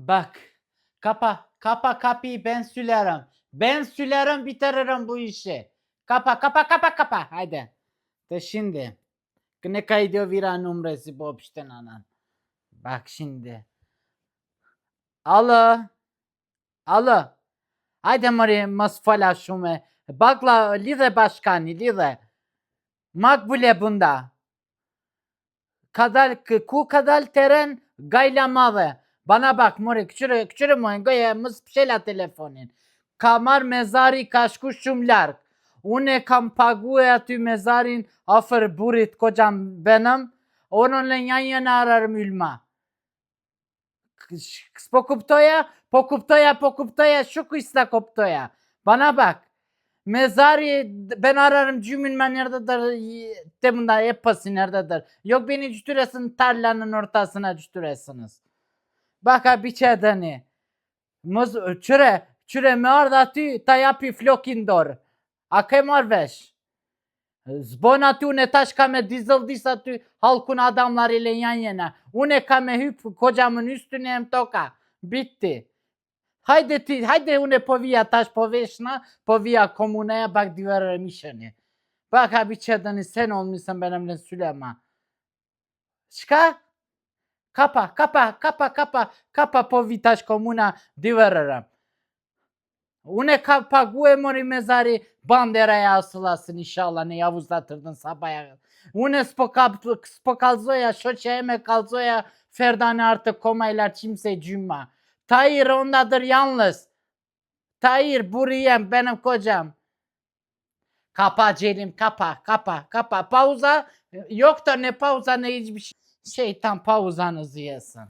Bak. Kapa kapıyı, ben sülerim. Ben sülerim, bitiririm bu işi. Kapa. Haydi. De şimdi. Ne kaydı vira numarası bu opişten anan. Bak şimdi. Alo. Alo. Haydi mari masfala şume. Bakla lize başkanı lize. Makbule bunda. Ku kadar teren gaylamalı. Bana bak mori küçürü mü goya mıspşela telefonin. Kamar mezari kaşkuşumlar. Une kampaguya tu mezarin afer burit kocam benim. Onunla yan yana ararım ülma. Pokuptoya şu kıysa koptoya. Bana bak. Mezari ben ararım cümün ben nerededir demunda yapası nerededir. Yok beni cütüresin tarlanın ortasına cütüresiniz. Baka biçedeni. Muz çüre me orada tü tayapi flokindor. Ake marveş. Zbona tu ne taş kame dizildiysa tü halkun adamlarıyla yan yana. Une kame hüp kocamın üstüne hem toka. Bitti. Haydi une povija taş poveşna, povija komunaya bak divara mişani. Bak abi çadani sen olmuşsun benimle Süleyman. Şka? Kapa povitaş komuna divararım. Une kapague mori mezari banderaya asılasın inşallah ne yavuzlatırdın sabaya. Une spokalzoya şoçeme kalzoya ferdane artık komaylar kimse cümma. Tahir ondadır yalnız. Tahir buraya benim kocam. Kapa Celim kapa. Pauza yok da ne pauza ne hiçbir şey. Şeytan pauzanızı yesin.